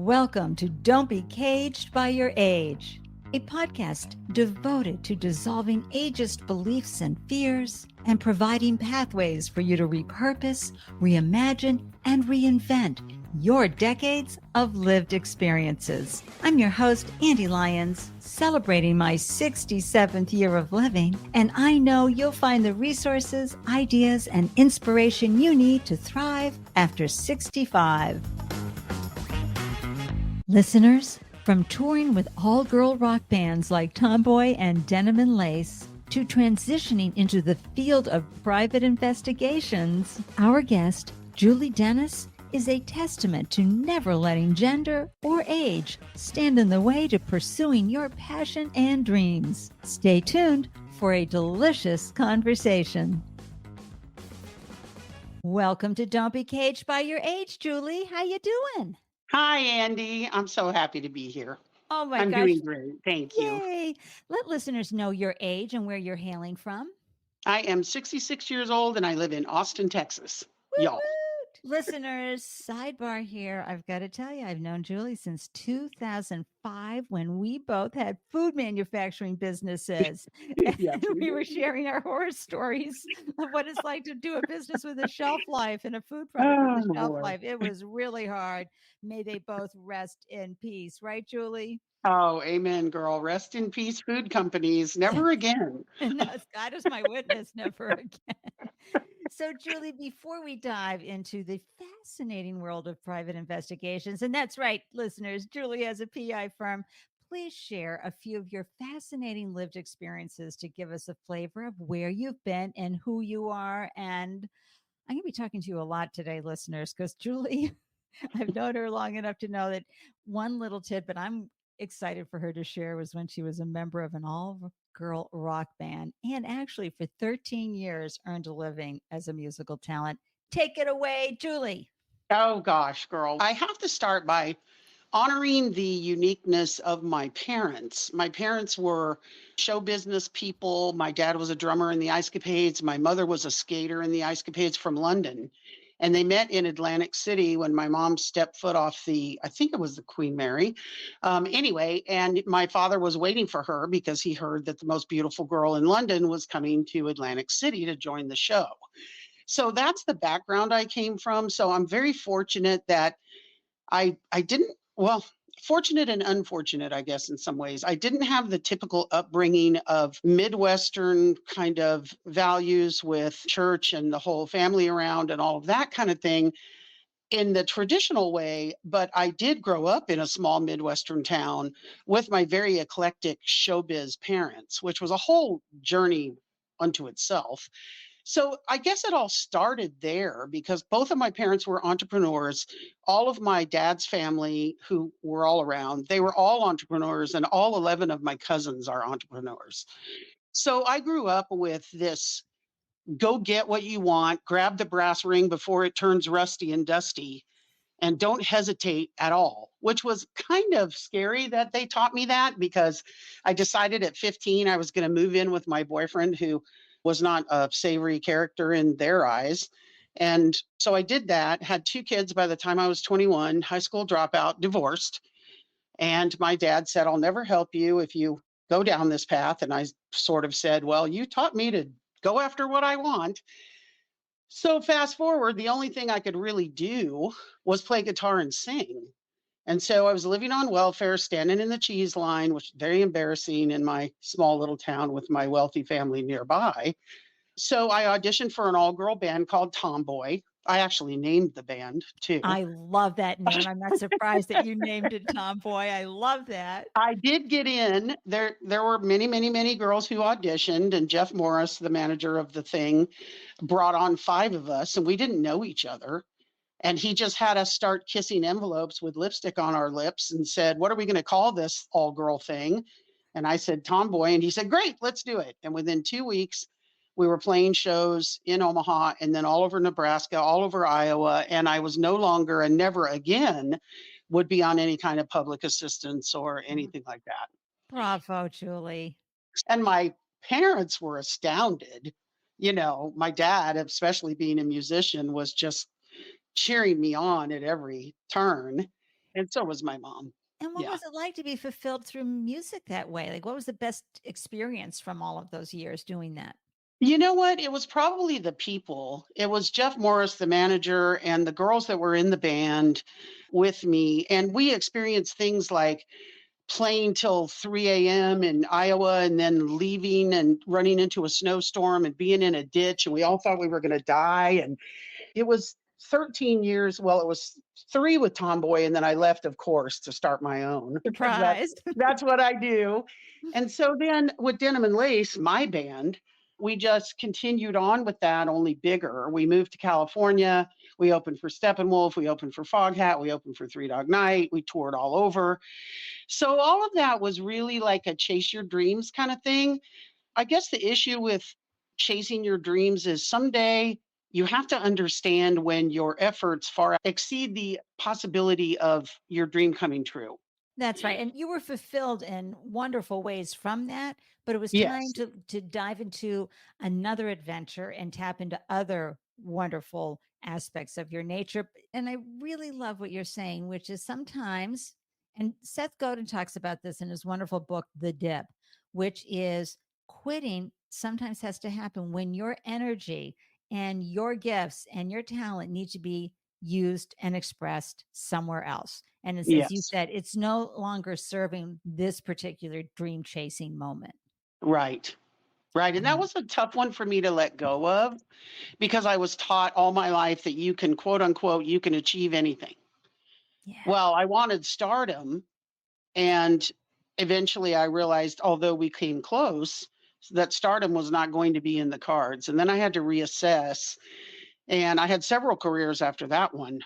Welcome to Don't Be Caged by Your Age, a podcast devoted to dissolving ageist beliefs and fears and providing pathways for you to repurpose, reimagine, and reinvent your decades of lived experiences. I'm your host, Ande Lyons, celebrating my 67th year of living, and I know you'll find the resources, ideas, and inspiration you need to thrive after 65. Listeners, from touring with all-girl rock bands like Tomboy and Denim and Lace to transitioning into the field of private investigations, our guest, Julee Dennis, is a testament to never letting gender or age stand in the way to pursuing your passion and dreams. Stay tuned for a delicious conversation. Welcome to Don't Be Caged by Your Age, Julee. How you doing? Hi, Andy. I'm so happy to be here. Oh my I'm gosh. doing great. Thank you. Yay. Let listeners know your age and where you're hailing from. I am 66 years old and I live in Austin, Texas. Woot Y'all. woot. Listeners, sidebar here. I've got to tell you, I've known Julee since 2005 when we both had food manufacturing businesses. Yes, And we were sharing our horror stories of what it's like to do a business with a shelf life and a food product with Oh, a shelf boy. life. It was really hard. May they both rest in peace. Right, Julee? Oh, amen, girl. Rest in peace, food companies. Never again. No, God is my witness, never again. So, Julee, before we dive into the fascinating world of private investigations, and that's right, listeners, Julee has a PI firm. Please share a few of your fascinating lived experiences to give us a flavor of where you've been and who you are. And I'm going to be talking to you a lot today, listeners, because Julee, I've known her long enough to know that one little tidbit I'm excited for her to share was when she was a member of an all-girl rock band and actually for 13 years earned a living as a musical talent. Take it away, Julee. Oh, gosh, girl. I have to start by honoring the uniqueness of my parents. My parents were show business people. My dad was a drummer in the Ice Capades. My mother was a skater in the Ice Capades from London. And they met in Atlantic City when my mom stepped foot off I think it was the Queen Mary. Anyway, and my father was waiting for her because he heard that the most beautiful girl in London was coming to Atlantic City to join the show. So that's the background I came from. So I'm very fortunate that I didn't, well, fortunate and unfortunate, I guess, in some ways. I didn't have the typical upbringing of Midwestern kind of values with church and the whole family around and all of that kind of thing in the traditional way, but I did grow up in a small Midwestern town with my very eclectic showbiz parents, which was a whole journey unto itself. So I guess it all started there because both of my parents were entrepreneurs. All of my dad's family, who were all around, they were all entrepreneurs, and all 11 of my cousins are entrepreneurs. So I grew up with this go get what you want, grab the brass ring before it turns rusty and dusty, and don't hesitate at all, which was kind of scary that they taught me that because I decided at 15 I was going to move in with my boyfriend who was not a savory character in their eyes. And so I did that, had two kids by the time I was 21, high school dropout, divorced. And my dad said, I'll never help you if you go down this path. And I sort of said, well, you taught me to go after what I want. So fast forward, the only thing I could really do was play guitar and sing. And so I was living on welfare, standing in the cheese line, which is very embarrassing in my small little town with my wealthy family nearby. So I auditioned for an all-girl band called Tomboy. I actually named the band too. I love that name. I'm not surprised that you named it Tomboy. I love that. I did get in. There were many, many, many girls who auditioned, and Jeff Morris, the manager of the thing, brought on 5 of us, and we didn't know each other. And he just had us start kissing envelopes with lipstick on our lips and said, what are we going to call this all-girl thing? And I said, Tomboy. And he said, great, let's do it. And within 2 weeks, we were playing shows in Omaha and then all over Nebraska, all over Iowa. And I was no longer and never again would be on any kind of public assistance or anything like that. Bravo, Julee. And my parents were astounded. You know, my dad, especially being a musician, was just cheering me on at every turn. And so was my mom. And what Yeah. was it like to be fulfilled through music that way? Like, what was the best experience from all of those years doing that? You know what? It was probably the people. It was Jeff Morris, the manager, and the girls that were in the band with me. And we experienced things like playing till 3 a.m. in Iowa and then leaving and running into a snowstorm and being in a ditch. And we all thought we were going to die. And it was 13 years. Well, it was 3 with Tomboy, and then I left, of course, to start my own because Surprise. that's what I do. And so then with Denim and Lace, my band, we just continued on with that, only bigger. We moved to California. We opened for Steppenwolf. We opened for Foghat. We opened for Three Dog Night. We toured all over. So all of that was really like a chase your dreams kind of thing. I guess the issue with chasing your dreams is someday you have to understand when your efforts far exceed the possibility of your dream coming true. That's right. And you were fulfilled in wonderful ways from that, but it was time Yes. to dive into another adventure and tap into other wonderful aspects of your nature. And I really love what you're saying, which is sometimes, and Seth Godin talks about this in his wonderful book, The Dip, which is quitting sometimes has to happen when your energy and your gifts and your talent need to be used and expressed somewhere else. And it's, as you Yes. said, it's no longer serving this particular dream chasing moment. Right. Right. And that Um, was a tough one for me to let go of because I was taught all my life that you can, quote unquote, you can achieve anything. yeah. Well, I wanted stardom. And eventually I realized, although we came close, that stardom was not going to be in the cards. And then I had to reassess. And I had several careers after that one,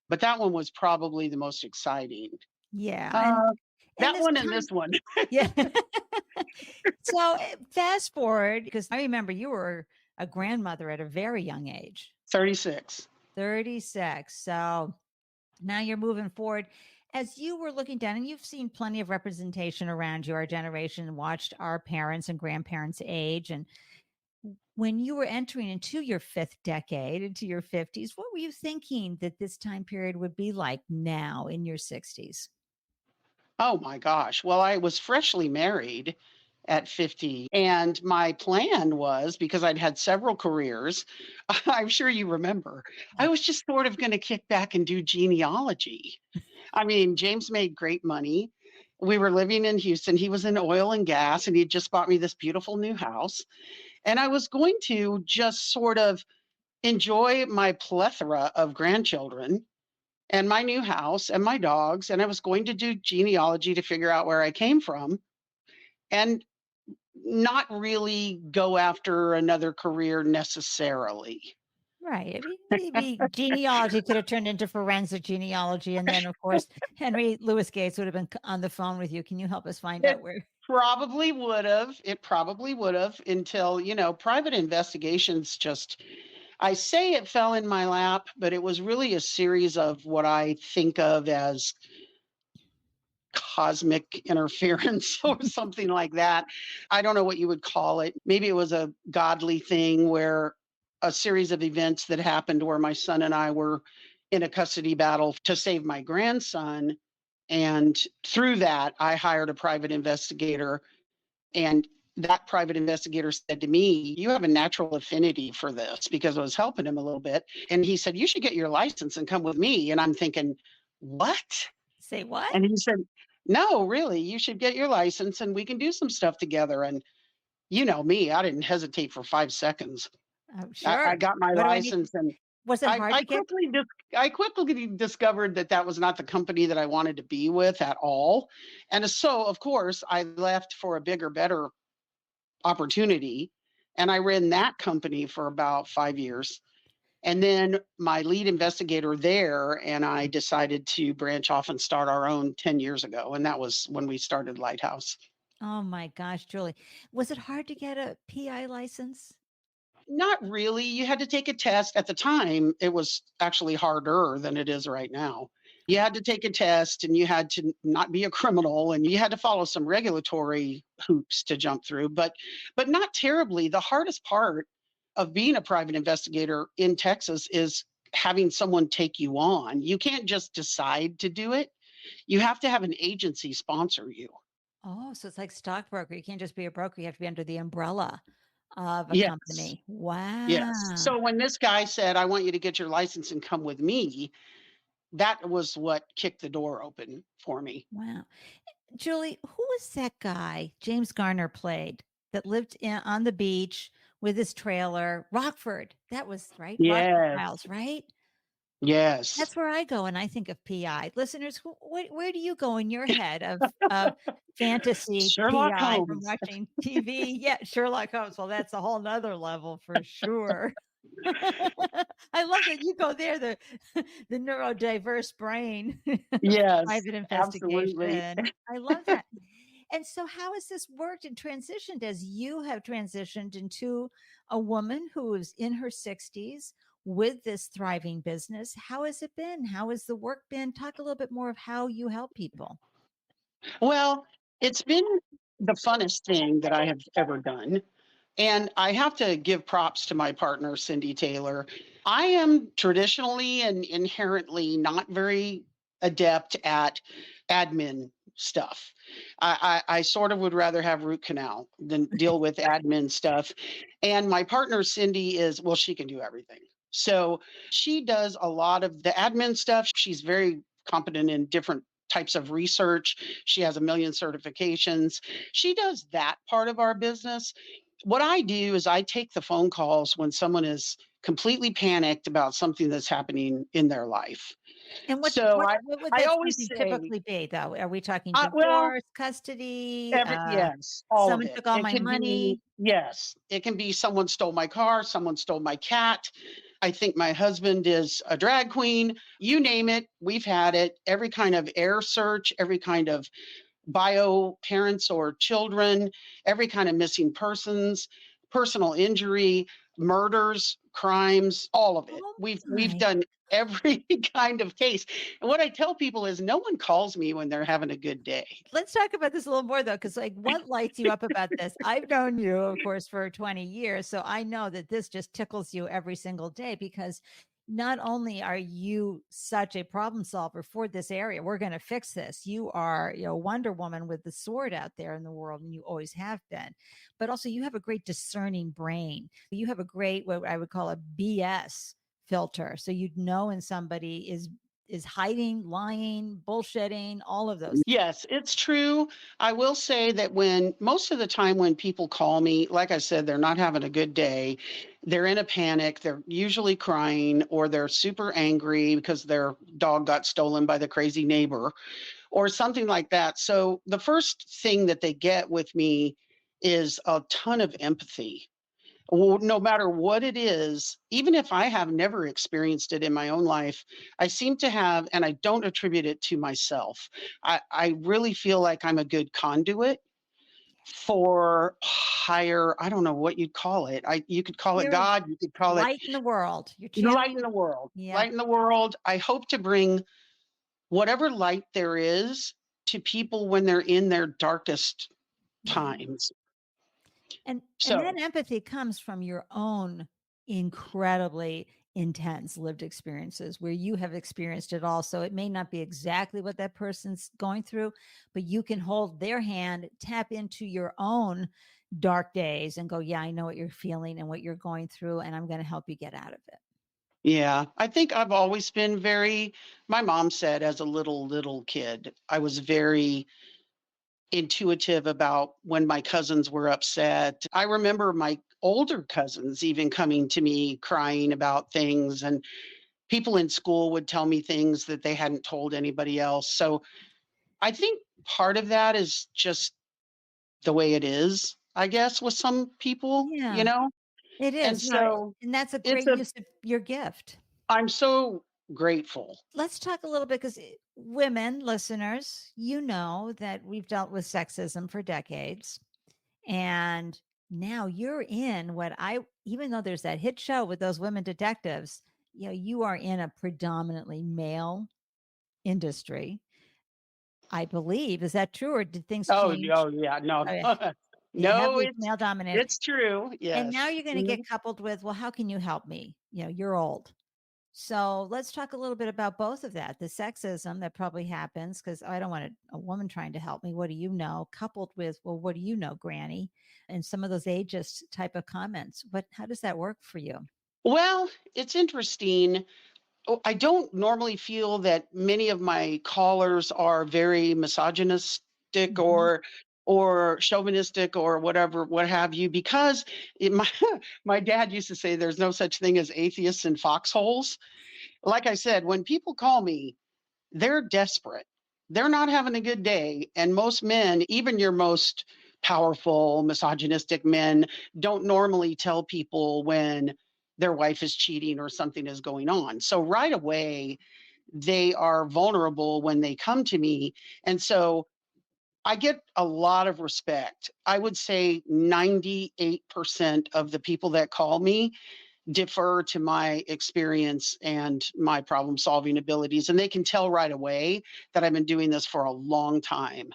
but that one was probably the most exciting. Yeah. Uh, And that this one and time, this one. yeah. So fast forward, because I remember you were a grandmother at a very young age, 36. 36. So now you're moving forward. As you were looking down, and you've seen plenty of representation around your generation, watched our parents and grandparents age. And when you were entering into your fifth decade, into your 50s, what were you thinking that this time period would be like now in your 60s? Oh my gosh. Well, I was freshly married at 50. And my plan was because I'd had several careers, I'm sure you remember, I was just sort of going to kick back and do genealogy. I mean, James made great money. We were living in Houston. He was in oil and gas, and he just bought me this beautiful new house. And I was going to just sort of enjoy my plethora of grandchildren and my new house and my dogs. And I was going to do genealogy to figure out where I came from and not really go after another career necessarily. Right. I mean, maybe genealogy could have turned into forensic genealogy. And then, of course, Henry Louis Gates would have been on the phone with you. Can you help us find It out where? probably would have. It probably would have until, private investigations just, I say it fell in my lap, but it was really a series of what I think of as cosmic interference or something like that. I don't know what you would call it. Maybe it was a godly thing where a series of events that happened where my son and I were in a custody battle to save my grandson. And through that, I hired a private investigator. And that private investigator said to me, "You have a natural affinity for this," because I was helping him a little bit. And he said, "You should get your license and come with me." And I'm thinking, what? Say what? And he said, "No, really, you should get your license and we can do some stuff together." And you know me, I didn't hesitate for 5 seconds. Oh, I sure. got my What do I need? license and Was it I, hard I to get? quickly I quickly discovered that that was not the company that I wanted to be with at all. And so, of course, I left for a bigger, better opportunity. And I ran that company for about 5 years. And then my lead investigator there and I decided to branch off and start our own 10 years ago. And that was when we started Lighthouse. Oh my gosh, Julie. Was it hard to get a PI license? Not really. You had to take a test. At the time, it was actually harder than it is right now. You had to take a test and you had to not be a criminal and you had to follow some regulatory hoops to jump through, but not terribly. The hardest part of being a private investigator in Texas is having someone take you on. You can't just decide to do it. You have to have an agency sponsor you. Oh, so it's like stockbroker. You can't just be a broker. You have to be under the umbrella of a Yes. company. Yes. Wow. So when this guy said, I want you to get your license and come with me, that was what kicked the door open for me. Wow. Julie, who was that guy James Garner played that lived on the beach with his trailer? Rockford. That was right. Rockford Yes. Files, right? Yes. That's where I go when I think of PI. Listeners, where do you go in your head of fantasy Sherlock PI from Holmes. watching TV? Yeah, Sherlock Holmes. Well, that's a whole nother level for sure. I love that you go there, the neurodiverse brain, Yes, private absolutely. investigation. I love that. And so, how has this worked and transitioned as you have transitioned into a woman who is in her 60s with this thriving business? How has it been? How has the work been? Talk a little bit more of how you help people. Well, it's been the funnest thing that I have ever done. And I have to give props to my partner, Cindy Taylor. I am traditionally and inherently not very adept at admin stuff. I sort of would rather have root canal than deal with admin stuff. And my partner, Cindy, well, she can do everything. So she does a lot of the admin stuff. She's very competent in different types of research. She has a million certifications. She does that part of our business. What I do is I take the phone calls when someone is completely panicked about something that's happening in their life. And what So what I what would I that always something say, typically be, though? Are we talking well, divorce, custody, yes, all of someone it. took all It my can be, money? yes, it can be someone stole my car, someone stole my cat. I think my husband is a drag queen. You name it, we've had it. Every kind of air search, every kind of bio parents or children, every kind of missing persons, personal injury, murders, crimes, all of it. Oh We've my. done every kind of case. And what I tell people is no one calls me when they're having a good day. Let's talk about this a little more though, because like what lights you up about this? I've known you, of course, for 20 years. So I know that this just tickles you every single day because not only are you such a problem solver for this area, we're going to fix this. You are, Wonder Woman with the sword out there in the world, and you always have been. But also, you have a great discerning brain. You have a great, what I would call a BS filter. So you'd know when somebody is hiding, lying, bullshitting, all of those. Yes, it's true. I will say that when most of the time when people call me, like I said, they're not having a good day, they're in a panic, they're usually crying, or they're super angry because their dog got stolen by the crazy neighbor or something like that. So the first thing that they get with me is a ton of empathy. No matter what it is, even if I have never experienced it in my own life, I seem to have, and I don't attribute it to myself. I really feel like I'm a good conduit for higher, I don't know what you'd call it. You could call it You're God, you could call it light in the world. You're light in channeling. the world. Yep. Light in the world. I hope to bring whatever light there is to people when they're in their darkest Yeah. times. And that So, empathy comes from your own incredibly intense lived experiences where you have experienced it all. So it may not be exactly what that person's going through, but you can hold their hand, tap into your own dark days and go, yeah, I know what you're feeling and what you're going through, and I'm going to help you get out of it. yeah, I think I've always been my mom said as a little kid, I was very intuitive about when my cousins were upset. I remember my older cousins even coming to me crying about things, and people in school would tell me things that they hadn't told anybody else. So I think part of that is just the way it is, I guess, with some people, Yeah, it And is. No, so and that's a it's great use of your gift. I'm so grateful. Let's talk a little bit because women listeners, you know that we've dealt with sexism for decades. And now you're in what even though there's that hit show with those women detectives, you are in a predominantly male industry, I believe. Is that true? Or did things Oh, change? yeah, no. Oh, yeah. Yeah, No, heavily male dominated. it's true, And now yes. you're going to Mhm. get coupled with, well, how can you help me? You're old. So let's talk a little bit about both of that. The sexism that probably happens because I don't want a woman trying to help me. What do you know? Coupled with, well, what do you know, Granny? And some of those ageist type of comments. How does that work for you? Well, it's interesting. I don't normally feel that many of my callers are very misogynistic Hmm. or chauvinistic or whatever, what have you, because my my dad used to say there's no such thing as atheists in foxholes. Like I said, when people call me, they're desperate. They're not having a good day. And most men, even your most powerful, misogynistic men, don't normally tell people when their wife is cheating or something is going on. So right away, they are vulnerable when they come to me. And so I get a lot of respect. I would say 98% of the people that call me defer to my experience and my problem solving abilities. And they can tell right away that I've been doing this for a long time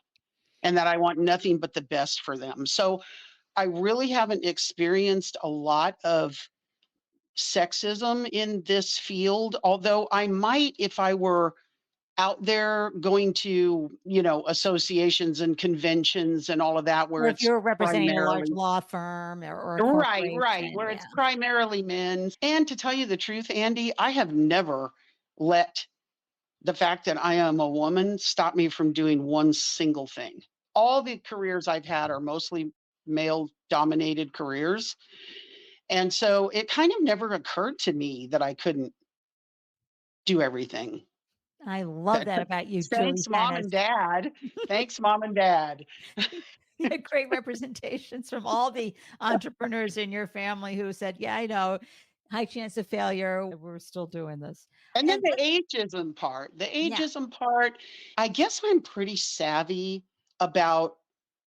and that I want nothing but the best for them. So I really haven't experienced a lot of sexism in this field, although I might if I were out there going to, associations and conventions and all of that where Or if it's you're representing a large primarily law firm or a right, right, corporation. where Yeah. it's primarily men. And to tell you the truth, Andy, I have never let the fact that I am a woman stop me from doing one single thing. All the careers I've had are mostly male dominated careers. And so it kind of never occurred to me that I couldn't do everything. I love that about you, Julie Thanks, mom Dennis. and dad. Thanks, mom and dad. You had great representations from all the entrepreneurs in your family who said, yeah, I know, high chance of failure. We're still doing this. And then And the let's, ageism part. The yeah, ageism part, I guess I'm pretty savvy about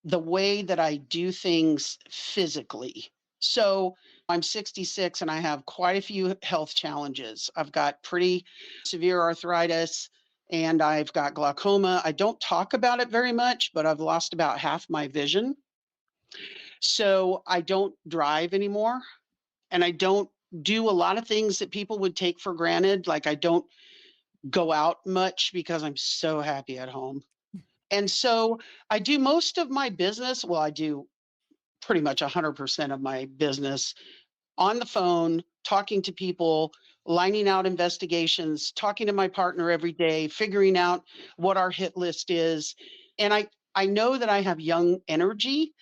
the way that I do things physically. So I'm 66 and I have quite a few health challenges. I've got pretty severe arthritis and I've got glaucoma. I don't talk about it very much, but I've lost about half my vision. So I don't drive anymore and I don't do a lot of things that people would take for granted. Like I don't go out much because I'm so happy at home. And so I do most of my business. Well, I do pretty much 100% of my business on the phone, talking to people, lining out investigations, talking to my partner every day, figuring out what our hit list is. And I know that I have young energy.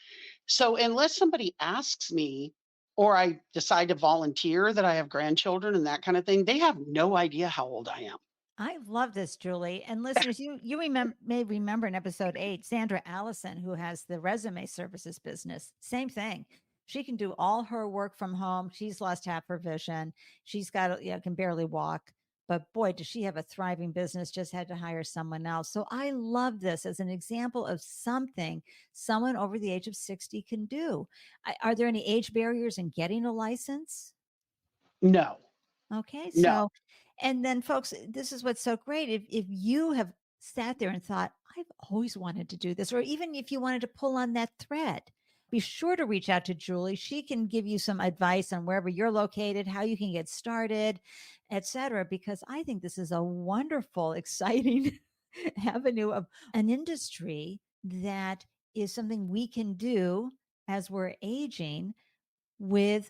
So unless somebody asks me or I decide to volunteer that I have grandchildren and that kind of thing, they have no idea how old I am. I love this, Julie. And listeners, you may remember in episode 8, Sandra Allison, who has the resume services business. Same thing. She can do all her work from home. She's lost half her vision. She's got can barely walk. But boy, does she have a thriving business, just had to hire someone else. So I love this as an example of something someone over the age of 60 can do. Are there any age barriers in getting a license? No, Okay, no. so and then folks, this is what's so great. If you have sat there and thought, I've always wanted to do this, or even if you wanted to pull on that thread, be sure to reach out to Julie. She can give you some advice on wherever you're located, how you can get started, etc. Because I think this is a wonderful, exciting avenue of an industry that is something we can do as we're aging with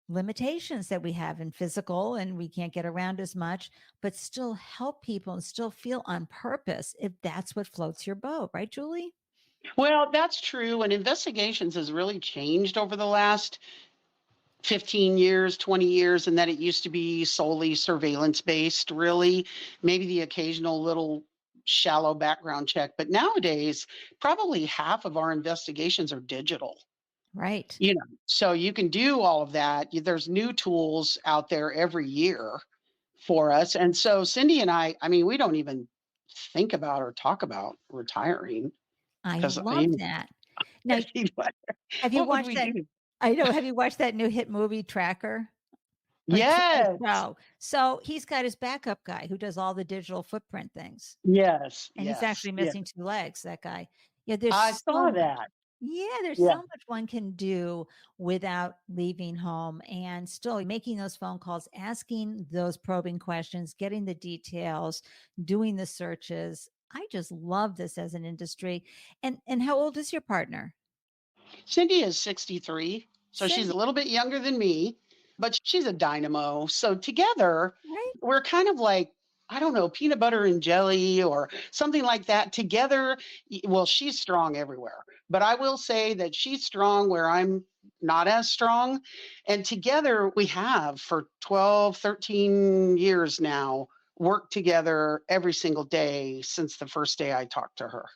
limitations that we have in physical and we can't get around as much, but still help people and still feel on purpose if that's what floats your boat, right, Julie? Well, that's true. And investigations has really changed over the last 15 years, 20 years, and that it used to be solely surveillance based, really, maybe the occasional little shallow background check. But nowadays, probably half of our investigations are digital. Right. So you can do all of that. There's new tools out there every year for us. And so Cindy and I mean, we don't even think about or talk about retiring I because love that. Now, have you what would watched we that? do? I know. Have you watched that new hit movie Tracker? Or Yes. show? So he's got his backup guy who does all the digital footprint things. Yes. And he's Yes. actually Yes. missing two legs, that guy. Yeah, I there's saw so much. that. Yeah, there's Yeah. so much one can do without leaving home and still making those phone calls, asking those probing questions, getting the details, doing the searches. I just love this as an industry. And how old is your partner? Cindy is 63, so she's a Cindy, little bit younger than me, but she's a dynamo. So together, right? we're kind of like, I don't know, peanut butter and jelly or something like that. Together, well, she's strong everywhere, but I will say that she's strong where I'm not as strong. And together, we have for 12, 13 years now worked together every single day since the first day I talked to her.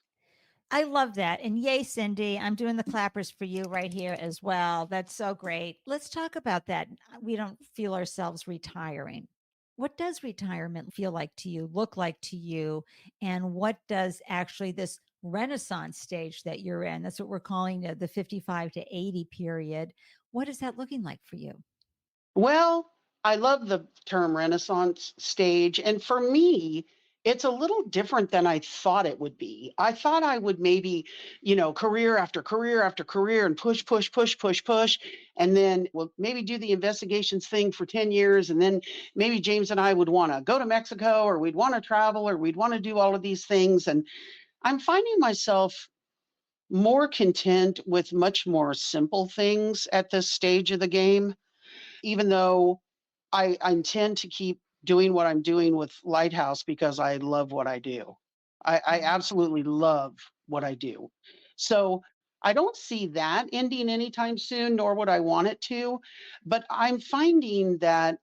I love that. And yay, Cindy, I'm doing the clappers for you right here as well. That's so great. Let's talk about that. We don't feel ourselves retiring. What does retirement feel like to you, look like to you? And what does actually this renaissance stage that you're in, that's what we're calling the 55 to 80 period. What is that looking like for you? Well, I love the term Renaissance stage. And for me, it's a little different than I thought it would be. I thought I would maybe, career after career after career and push, push, push, push, push. And then we'll maybe do the investigations thing for 10 years. And then maybe James and I would want to go to Mexico or we'd want to travel or we'd want to do all of these things. And I'm finding myself more content with much more simple things at this stage of the game, even though I intend to keep doing what I'm doing with Lighthouse because I love what I do. I Mhm. absolutely love what I do. So I don't see that ending anytime soon, nor would I want it to. But I'm finding that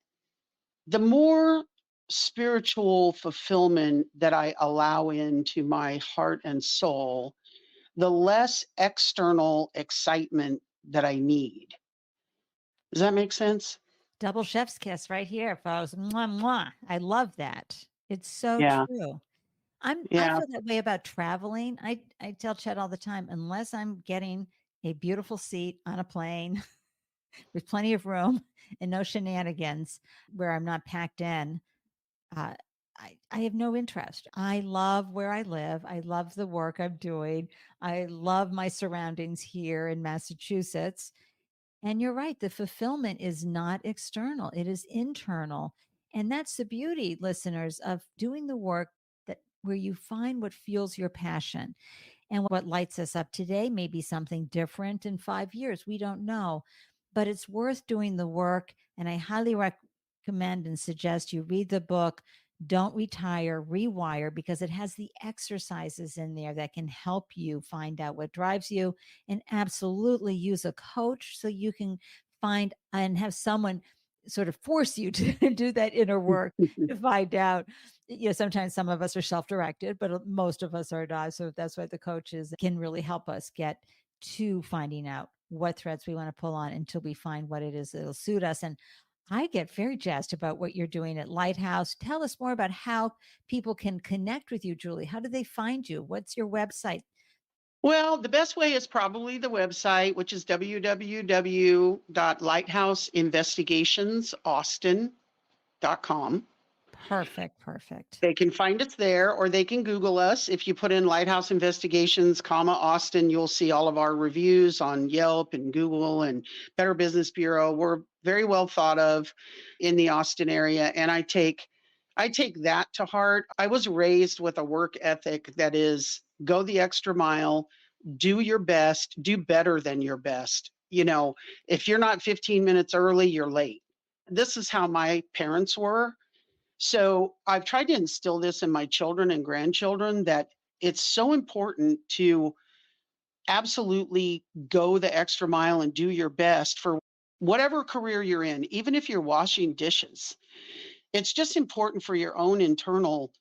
the more spiritual fulfillment that I allow into my heart and soul, the less external excitement that I need. Does that make sense? Double chef's kiss right here, folks. Mwah, mwah. I love that. It's so Yeah. true. I Yeah. feel that way about traveling. I tell Chet all the time, unless I'm getting a beautiful seat on a plane with plenty of room and no shenanigans where I'm not packed in, uh, I have no interest. I love where I live. I love the work I'm doing. I love my surroundings here in Massachusetts. And you're right, the fulfillment is not external, it is internal. And that's the beauty, listeners, of doing the work that where you find what fuels your passion and what lights us up today may be something different in 5 years. We don't know, but it's worth doing the work. And I highly recommend and suggest you read the book, Don't Retire, Rewire, because it has the exercises in there that can help you find out what drives you, and absolutely use a coach so you can find and have someone sort of force you to do that inner work to find out. Sometimes some of us are self-directed, but most of us are not. So that's why the coaches can really help us get to finding out what threads we want to pull on until we find what it is that'll suit us. And I get very jazzed about what you're doing at Lighthouse. Tell us more about how people can connect with you, Julie. How do they find you? What's your website? Well, the best way is probably the website, which is www.lighthouseInvestigationsAustin.com. Perfect. Perfect. They can find us there, or they can Google us. If you put in Lighthouse Investigations, Austin, you'll see all of our reviews on Yelp and Google and Better Business Bureau. We're very well thought of in the Austin area, and I take that to heart. I was raised with a work ethic that is go the extra mile, do your best, do better than your best. If you're not 15 minutes early, you're late. This is how my parents were. So I've tried to instill this in my children and grandchildren that it's so important to absolutely go the extra mile and do your best for whatever career you're in, even if you're washing dishes. It's just important for your own internal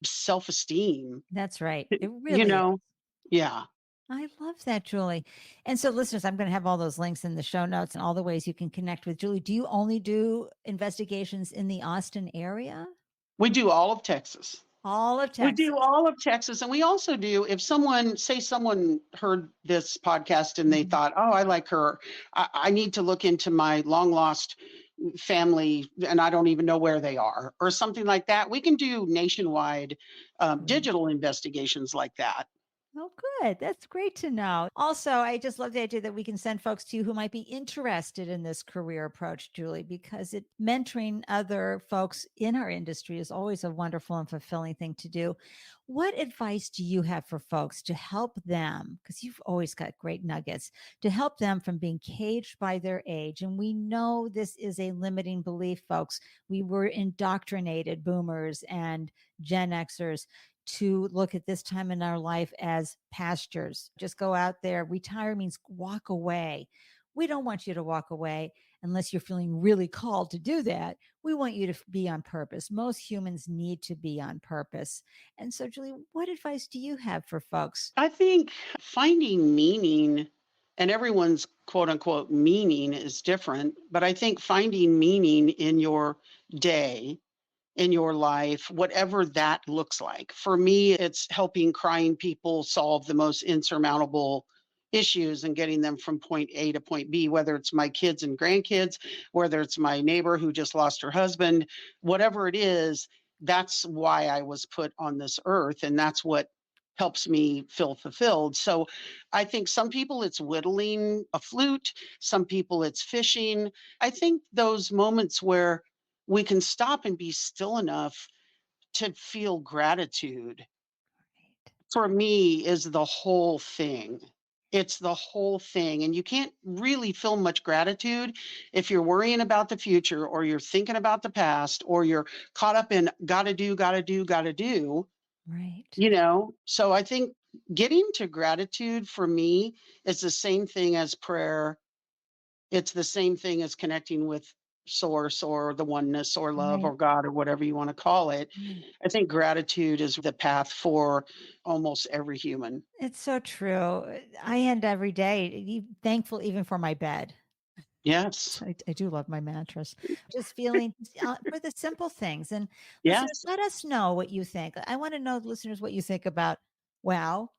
self-esteem. That's right. It You really is. know? Yeah. I love that, Julie. And so, listeners, I'm going to have all those links in the show notes and all the ways you can connect with Julie. Do you only do investigations in the Austin area? We do all of Texas. All of We Texas. do all of Texas. And we also do, if someone heard this podcast and they Mhm. thought, oh, I like her, I need to look into my long lost family and I don't even know where they are, or something like that. We can do nationwide Great. digital investigations like that. Oh, good. That's great to know. Also, I just love the idea that we can send folks to you who might be interested in this career approach, Julie, because mentoring other folks in our industry is always a wonderful and fulfilling thing to do. What advice do you have for folks to help them? Because you've always got great nuggets to help them from being caged by their age. And we know this is a limiting belief, folks. We were indoctrinated, boomers and Gen Xers, to look at this time in our life as pastures. Just go out there. Retire means walk away. We don't want you to walk away unless you're feeling really called to do that. We want you to be on purpose. Most humans need to be on purpose. And so, Julie, what advice do you have for folks? I think finding meaning, and everyone's quote unquote meaning is different, but I think finding meaning in your day, in your life, whatever that looks like. For me, it's helping crying people solve the most insurmountable issues and getting them from point A to point B, whether it's my kids and grandkids, whether it's my neighbor who just lost her husband, whatever it is, that's why I was put on this earth. And that's what helps me feel fulfilled. So I think some people it's whittling a flute, some people it's fishing. I think those moments where we can stop and be still enough to feel gratitude for me is the whole thing. It's the whole thing. And you can't really feel much gratitude if you're worrying about the future or you're thinking about the past or you're caught up in gotta do, gotta do, gotta do, Right. you know? So I think getting to gratitude for me is the same thing as prayer. It's the same thing as connecting with source or the oneness or love Right. or God or whatever you want to call it. Right. I think gratitude is the path for almost every human. It's so true. I end every day thankful even for my bed. Yes. I do love my mattress. Just feeling for the simple things. And listeners, Yes. let us know what you think. I want to know, listeners, what you think about, well,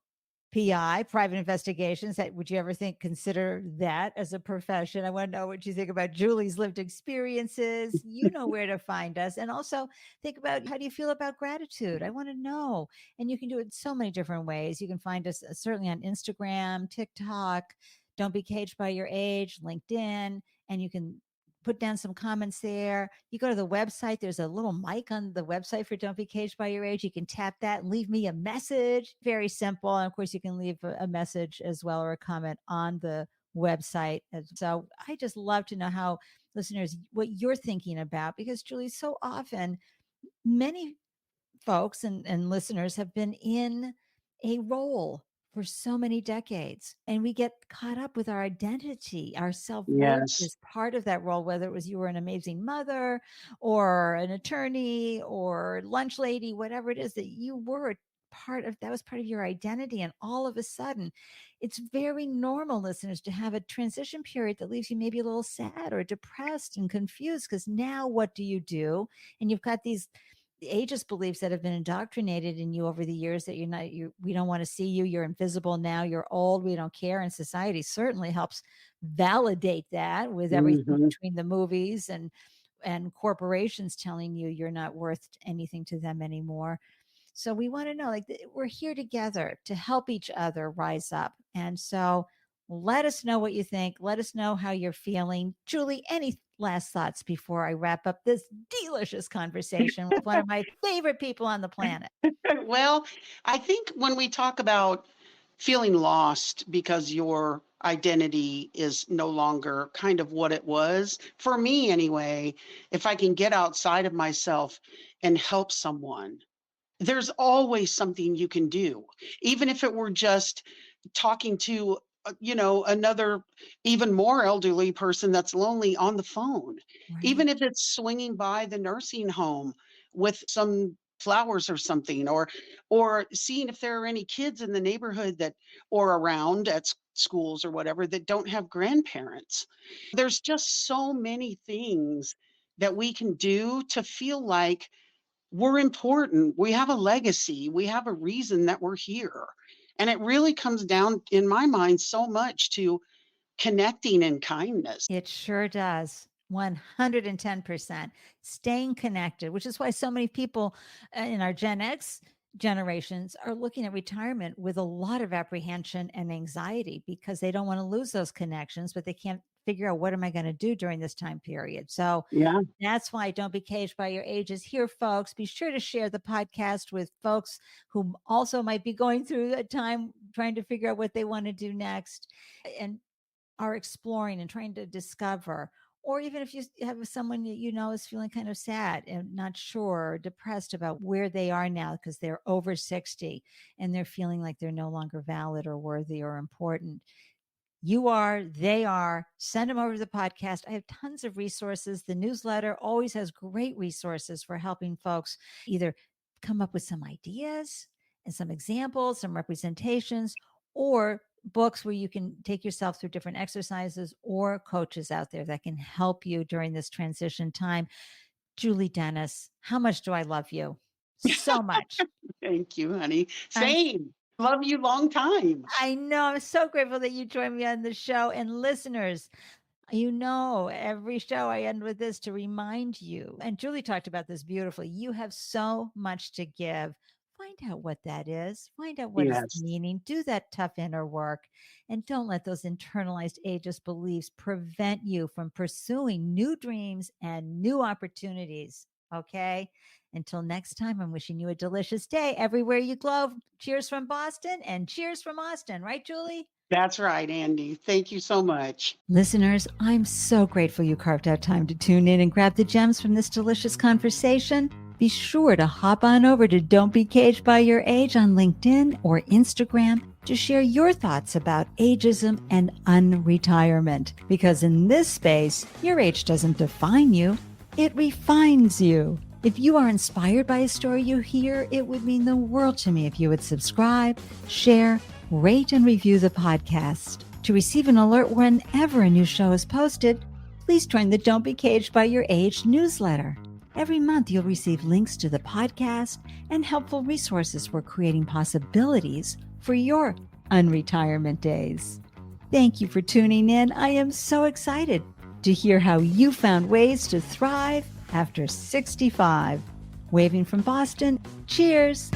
PI, private investigations. That would you ever consider that as a profession? I want to know what you think about Julie's lived experiences. You know where to find us. And also think about, how do you feel about gratitude? I want to know. And you can do it so many different ways. You can find us certainly on Instagram, TikTok, Don't Be Caged by Your Age, LinkedIn, and you can put down some comments there. You go to the website, there's a little mic on the website for Don't Be Caged by Your Age. You can tap that and leave me a message. Very simple. And of course, you can leave a message as well, or a comment on the website. So I just love to know how listeners, what you're thinking about, because Julie, so often many folks and listeners have been in a role for so many decades, and we get caught up with our identity. Our self-worth Yes. is part of that role, whether it was you were an amazing mother or an attorney or lunch lady, whatever it is that you were, part of that was part of your identity. And all of a sudden, it's very normal, listeners, to have a transition period that leaves you maybe a little sad or depressed and confused, because now what do you do? And you've got these ageist beliefs that have been indoctrinated in you over the years, that we don't want to see you, you're invisible now, you're old, we don't care. And society certainly helps validate that with everything Hmm. between the movies and corporations telling you you're not worth anything to them anymore. So we want to know, like, we're here together to help each other rise up. And so let us know what you think. Let us know how you're feeling. Julie, any last thoughts before I wrap up this delicious conversation with one of my favorite people on the planet? Well, I think when we talk about feeling lost because your identity is no longer kind of what it was, for me anyway, if I can get outside of myself and help someone, there's always something you can do, even if it were just talking to another even more elderly person that's lonely on the phone, Right. even if it's swinging by the nursing home with some flowers or something, or seeing if there are any kids in the neighborhood that or around at schools or whatever that don't have grandparents. There's just so many things that we can do to feel like we're important. We have a legacy. We have a reason that we're here. And it really comes down, in my mind, so much to connecting and kindness. It sure does. 110%. Staying connected, which is why so many people in our Gen X generations are looking at retirement with a lot of apprehension and anxiety because they don't want to lose those connections, but they can't figure out what am I going to do during this time period. So Yeah. that's why Don't Be Caged by Your Age is here, folks. Be sure to share the podcast with folks who also might be going through that time trying to figure out what they want to do next and are exploring and trying to discover. Or even if you have someone that you know is feeling kind of sad and not sure or depressed about where they are now because they're over 60 and they're feeling like they're no longer valid or worthy or important. You are, they are. Send them over to the podcast. I have tons of resources. The newsletter always has great resources for helping folks either come up with some ideas and some examples, some representations, or books where you can take yourself through different exercises, or coaches out there that can help you during this transition time. Julee Dennis, how much do I love you? So much. Thank you, honey. I'm Same. Love you long time. I know. I'm so grateful that you joined me on the show. And listeners, you know, every show I end with this to remind you, and Julee talked about this beautifully. You have so much to give. Find out what that is. Find out what is Yes. meaning. Do that tough inner work. And don't let those internalized ageist beliefs prevent you from pursuing new dreams and new opportunities. Okay. Until next time, I'm wishing you a delicious day everywhere you go. Cheers from Boston and cheers from Austin. Right, Julee? That's right, Ande. Thank you so much. Listeners, I'm so grateful you carved out time to tune in and grab the gems from this delicious conversation. Be sure to hop on over to Don't Be Caged by Your Age on LinkedIn or Instagram to share your thoughts about ageism and unretirement. Because in this space, your age doesn't define you, it refines you. If you are inspired by a story you hear, it would mean the world to me if you would subscribe, share, rate, and review the podcast. To receive an alert whenever a new show is posted, please join the Don't Be Caged by Your Age newsletter. Every month, you'll receive links to the podcast and helpful resources for creating possibilities for your unretirement days. Thank you for tuning in. I am so excited to hear how you found ways to thrive after 65. Waving from Boston, cheers.